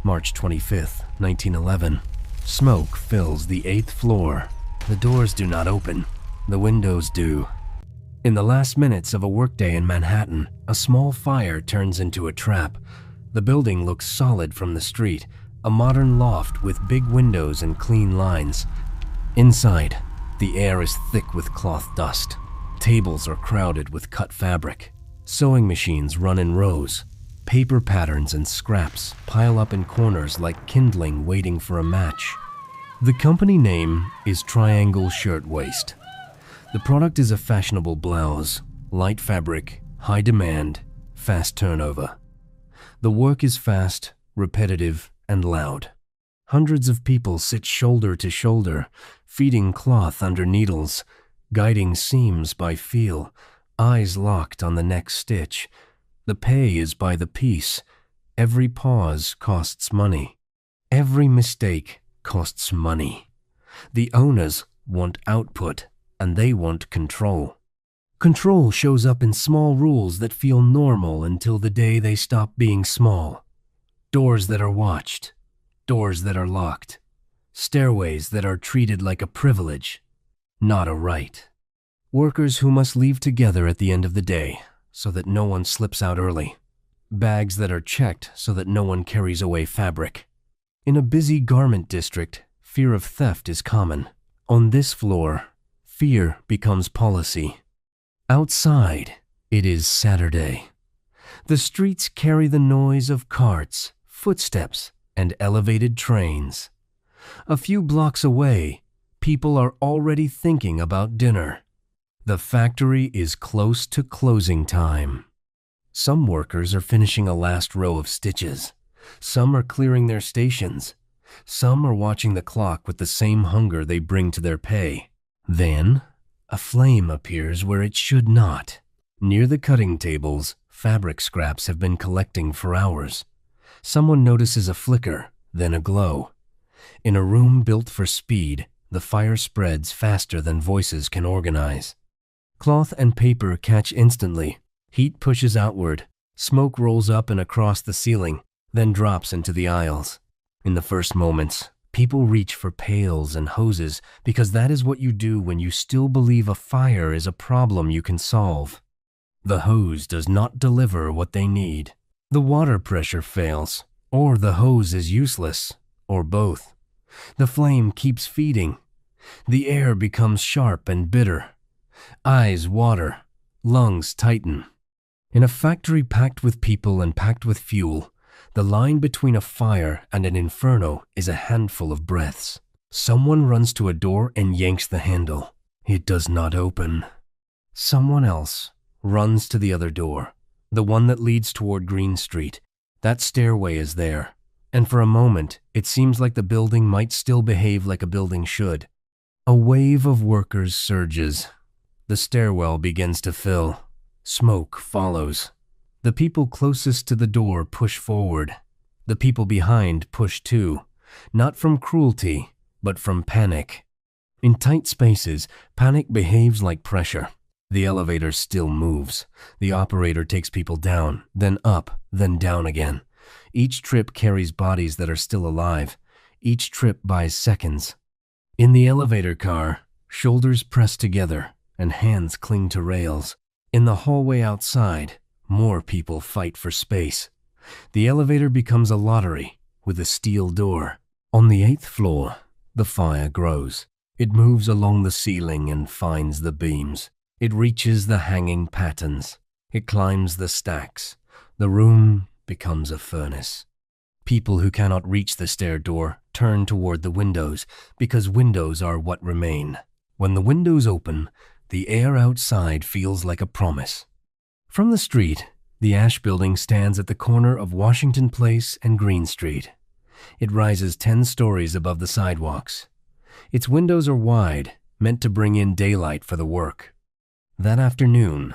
March 25th, 1911. Smoke fills the 8th floor. The doors do not open. The windows do. In the last minutes of a workday in Manhattan, a small fire turns into a trap. The building looks solid from the street, a modern loft with big windows and clean lines. Inside, the air is thick with cloth dust. Tables are crowded with cut fabric. Sewing machines run in rows. Paper patterns and scraps pile up in corners like kindling waiting for a match. The company name is Triangle Shirtwaist. The product is a fashionable blouse, light fabric, high demand, fast turnover. The work is fast, repetitive, and loud. Hundreds of people sit shoulder to shoulder, feeding cloth under needles, guiding seams by feel, eyes locked on the next stitch. The pay is by the piece. Every pause costs money. Every mistake costs money. The owners want output, and they want control. Control shows up in small rules that feel normal until the day they stop being small. Doors that are watched, doors that are locked, stairways that are treated like a privilege, not a right. Workers who must leave together at the end of the day so that no one slips out early. Bags that are checked so that no one carries away fabric. In a busy garment district, fear of theft is common. On this floor, fear becomes policy. Outside, it is Saturday. The streets carry the noise of carts, footsteps, and elevated trains. A few blocks away, people are already thinking about dinner. The factory is close to closing time. Some workers are finishing a last row of stitches. Some are clearing their stations. Some are watching the clock with the same hunger they bring to their pay. Then, a flame appears where it should not. Near the cutting tables, fabric scraps have been collecting for hours. Someone notices a flicker, then a glow. In a room built for speed, the fire spreads faster than voices can organize. Cloth and paper catch instantly. Heat pushes outward. Smoke rolls up and across the ceiling, then drops into the aisles. In the first moments, people reach for pails and hoses because that is what you do when you still believe a fire is a problem you can solve. The hose does not deliver what they need. The water pressure fails, or the hose is useless, or both. The flame keeps feeding. The air becomes sharp and bitter. Eyes water, lungs tighten. In a factory packed with people and packed with fuel, the line between a fire and an inferno is a handful of breaths. Someone runs to a door and yanks the handle. It does not open. Someone else runs to the other door, the one that leads toward Green Street. That stairway is there, and for a moment, it seems like the building might still behave like a building should. A wave of workers surges. The stairwell begins to fill. Smoke follows. The people closest to the door push forward. The people behind push too, not from cruelty, but from panic. In tight spaces, panic behaves like pressure. The elevator still moves. The operator takes people down, then up, then down again. Each trip carries bodies that are still alive. Each trip buys seconds. In the elevator car, shoulders press together and hands cling to rails. In the hallway outside, more people fight for space. The elevator becomes a lottery with a steel door. On the 8th floor, the fire grows. It moves along the ceiling and finds the beams. It reaches the hanging patterns. It climbs the stacks. The room becomes a furnace. People who cannot reach the stair door turn toward the windows because windows are what remain. When the windows open, the air outside feels like a promise. From the street, the Ash Building stands at the corner of Washington Place and Green Street. It rises 10 stories above the sidewalks. Its windows are wide, meant to bring in daylight for the work. That afternoon,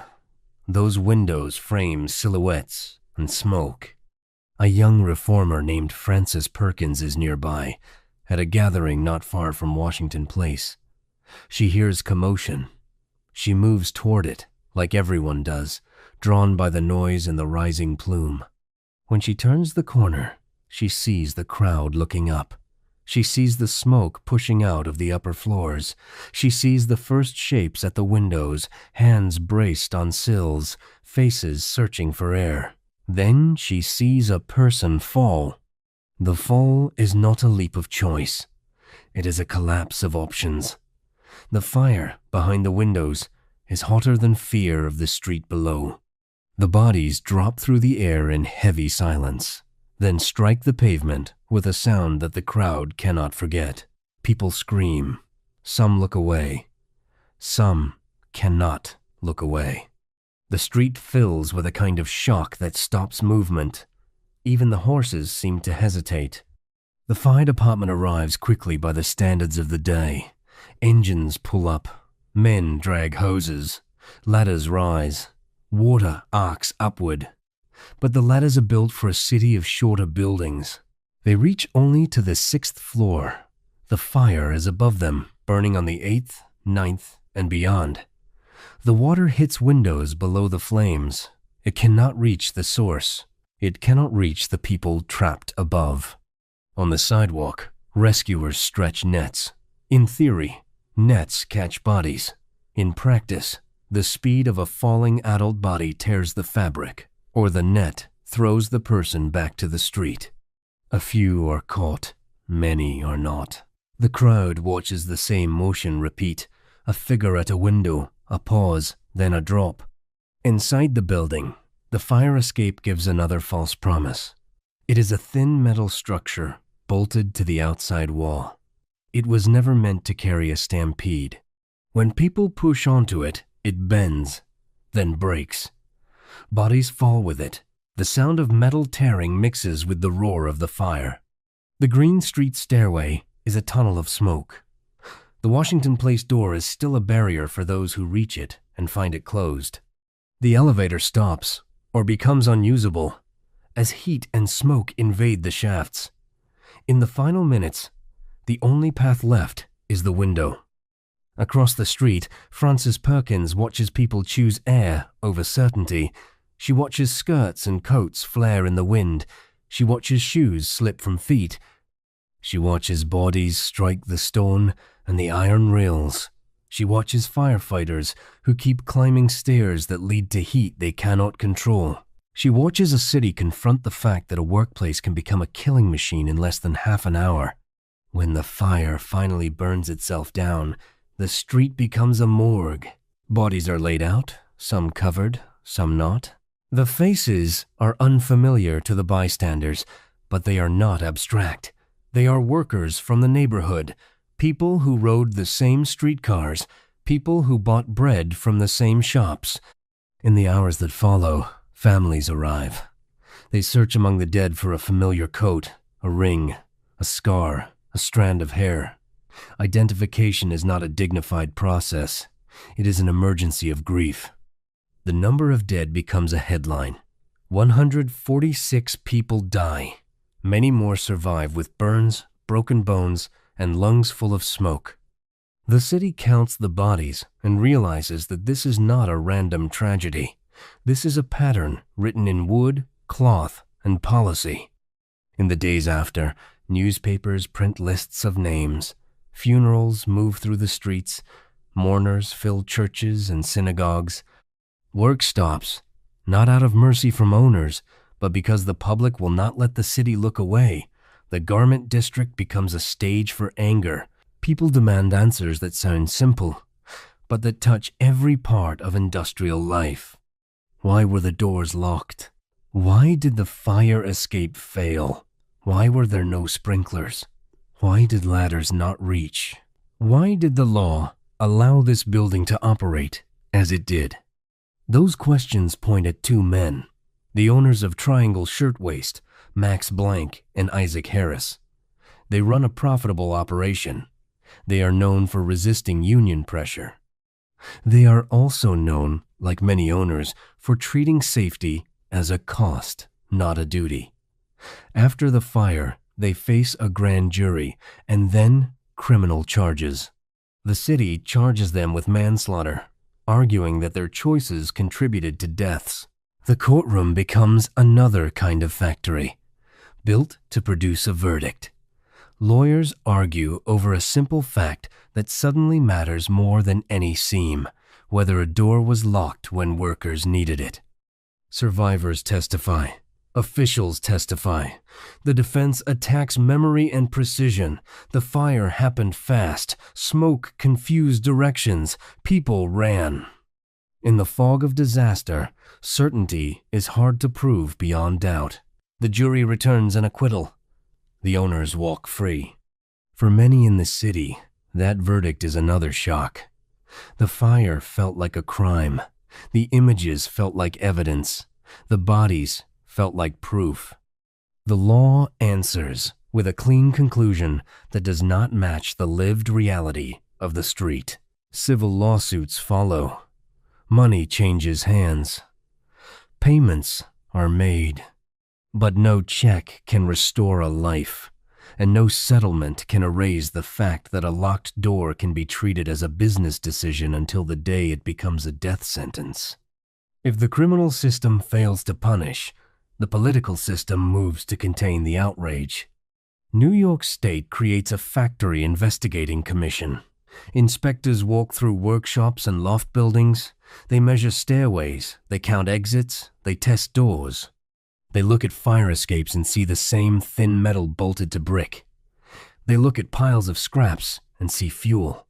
those windows frame silhouettes and smoke. A young reformer named Frances Perkins is nearby, at a gathering not far from Washington Place. She hears commotion. She moves toward it, like everyone does, drawn by the noise and the rising plume. When she turns the corner, She sees the crowd looking up. She sees the smoke pushing out of the upper floors. She sees the first shapes at the windows, hands braced on sills, faces searching for air. Then she sees a person fall. The fall is not a leap of choice. It is a collapse of options. The fire behind the windows is hotter than fear of the street below. The bodies drop through the air in heavy silence, then strike the pavement with a sound that the crowd cannot forget. People scream. Some look away. Some cannot look away. The street fills with a kind of shock that stops movement. Even the horses seem to hesitate. The fire department arrives quickly by the standards of the day. Engines pull up. Men drag hoses. Ladders rise. Water arcs upward. But the ladders are built for a city of shorter buildings. They reach only to the 6th floor. The fire is above them, burning on the 8th, 9th, and beyond. The water hits windows below the flames. It cannot reach the source. It cannot reach the people trapped above. On the sidewalk, rescuers stretch nets. In theory, nets catch bodies. In practice, the speed of a falling adult body tears the fabric, or the net throws the person back to the street. A few are caught, many are not. The crowd watches the same motion repeat, a figure at a window, a pause, then a drop. Inside the building, the fire escape gives another false promise. It is a thin metal structure bolted to the outside wall. It was never meant to carry a stampede. When people push onto it, it bends, then breaks. Bodies fall with it. The sound of metal tearing mixes with the roar of the fire. The Green Street stairway is a tunnel of smoke. The Washington Place door is still a barrier for those who reach it and find it closed. The elevator stops, or becomes unusable, as heat and smoke invade the shafts. In the final minutes, the only path left is the window. Across the street, Frances Perkins watches people choose air over certainty. She watches skirts and coats flare in the wind. She watches shoes slip from feet. She watches bodies strike the stone and the iron rails. She watches firefighters who keep climbing stairs that lead to heat they cannot control. She watches a city confront the fact that a workplace can become a killing machine in less than half an hour. When the fire finally burns itself down, the street becomes a morgue. Bodies are laid out, some covered, some not. The faces are unfamiliar to the bystanders, but they are not abstract. They are workers from the neighborhood, people who rode the same streetcars, people who bought bread from the same shops. In the hours that follow, families arrive. They search among the dead for a familiar coat, a ring, a scar, a strand of hair. Identification is not a dignified process. It is an emergency of grief. The number of dead becomes a headline. 146 people die. Many more survive with burns, broken bones, and lungs full of smoke. The city counts the bodies and realizes that this is not a random tragedy. This is a pattern written in wood, cloth, and policy. In the days after, newspapers print lists of names. Funerals move through the streets. Mourners fill churches and synagogues. Work stops, not out of mercy from owners, but because the public will not let the city look away. The garment district becomes a stage for anger. People demand answers that sound simple, but that touch every part of industrial life. Why were the doors locked? Why did the fire escape fail? Why were there no sprinklers? Why did ladders not reach? Why did the law allow this building to operate as it did? Those questions point at two men, the owners of Triangle Shirtwaist, Max Blank and Isaac Harris. They run a profitable operation. They are known for resisting union pressure. They are also known, like many owners, for treating safety as a cost, not a duty. After the fire, they face a grand jury and then criminal charges. The city charges them with manslaughter, arguing that their choices contributed to deaths. The courtroom becomes another kind of factory. built to produce a verdict. Lawyers argue over a simple fact that suddenly matters more than any seam, whether a door was locked when workers needed it. Survivors testify. Officials testify. The defense attacks memory and precision. The fire happened fast. Smoke confused directions. People ran. In the fog of disaster, certainty is hard to prove beyond doubt. The jury returns an acquittal. The owners walk free. For many in the city, that verdict is another shock. The fire felt like a crime. The images felt like evidence. The bodies felt like proof. The law answers with a clean conclusion that does not match the lived reality of the street. Civil lawsuits follow. Money changes hands. Payments are made. But no check can restore a life, and no settlement can erase the fact that a locked door can be treated as a business decision until the day it becomes a death sentence. If the criminal system fails to punish, the political system moves to contain the outrage. New York State creates a factory investigating commission. Inspectors walk through workshops and loft buildings. They measure stairways, they count exits, they test doors. They look at fire escapes and see the same thin metal bolted to brick. They look at piles of scraps and see fuel.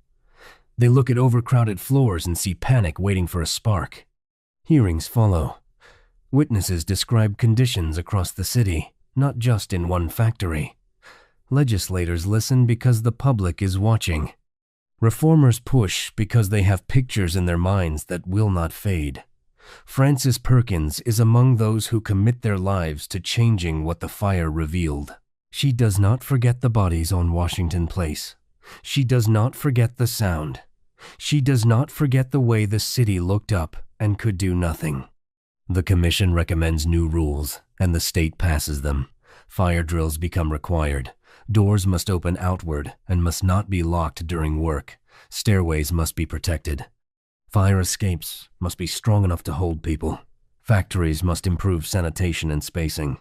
They look at overcrowded floors and see panic waiting for a spark. Hearings follow. Witnesses describe conditions across the city, not just in one factory. Legislators listen because the public is watching. Reformers push because they have pictures in their minds that will not fade. Frances Perkins is among those who commit their lives to changing what the fire revealed. She does not forget the bodies on Washington Place. She does not forget the sound. She does not forget the way the city looked up and could do nothing. The commission recommends new rules, and the state passes them. Fire drills become required. Doors must open outward and must not be locked during work. Stairways must be protected. Fire escapes must be strong enough to hold people. Factories must improve sanitation and spacing.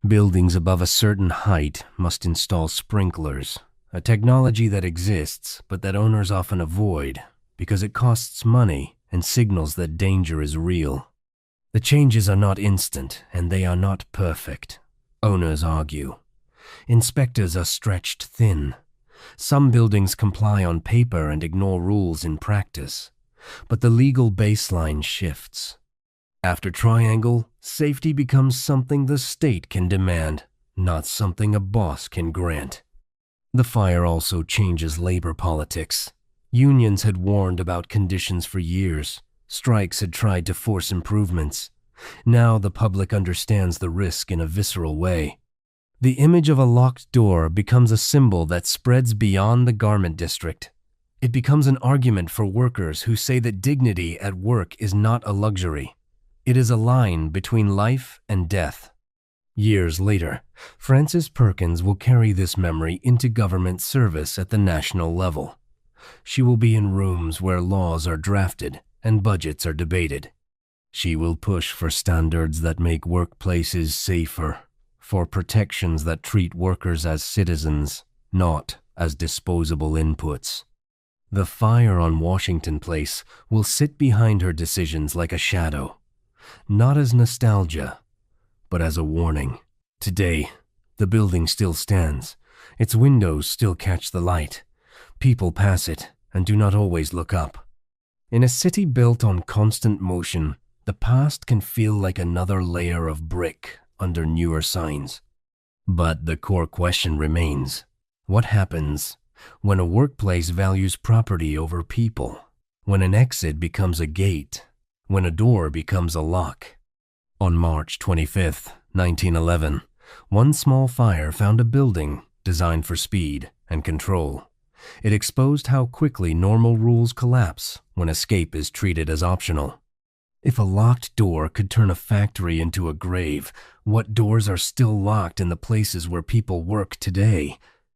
Buildings above a certain height must install sprinklers, a technology that exists but that owners often avoid because it costs money and signals that danger is real. The changes are not instant and they are not perfect. Owners argue. Inspectors are stretched thin. Some buildings comply on paper and ignore rules in practice. But the legal baseline shifts. After Triangle, safety becomes something the state can demand, not something a boss can grant. The fire also changes labor politics. Unions had warned about conditions for years. Strikes had tried to force improvements. Now the public understands the risk in a visceral way. The image of a locked door becomes a symbol that spreads beyond the garment district. It becomes an argument for workers who say that dignity at work is not a luxury. It is a line between life and death. Years later, Frances Perkins will carry this memory into government service at the national level. She will be in rooms where laws are drafted and budgets are debated. She will push for standards that make workplaces safer, for protections that treat workers as citizens, not as disposable inputs. The fire on Washington Place will sit behind her decisions like a shadow, not as nostalgia, but as a warning. Today, the building still stands. Its windows still catch the light. People pass it and do not always look up. In a city built on constant motion, the past can feel like another layer of brick under newer signs. But the core question remains: what happens when a workplace values property over people? When an exit becomes a gate? When a door becomes a lock? On March 25, 1911, one small fire found a building designed for speed and control. It exposed how quickly normal rules collapse when escape is treated as optional. If a locked door could turn a factory into a grave, what doors are still locked in the places where people work today?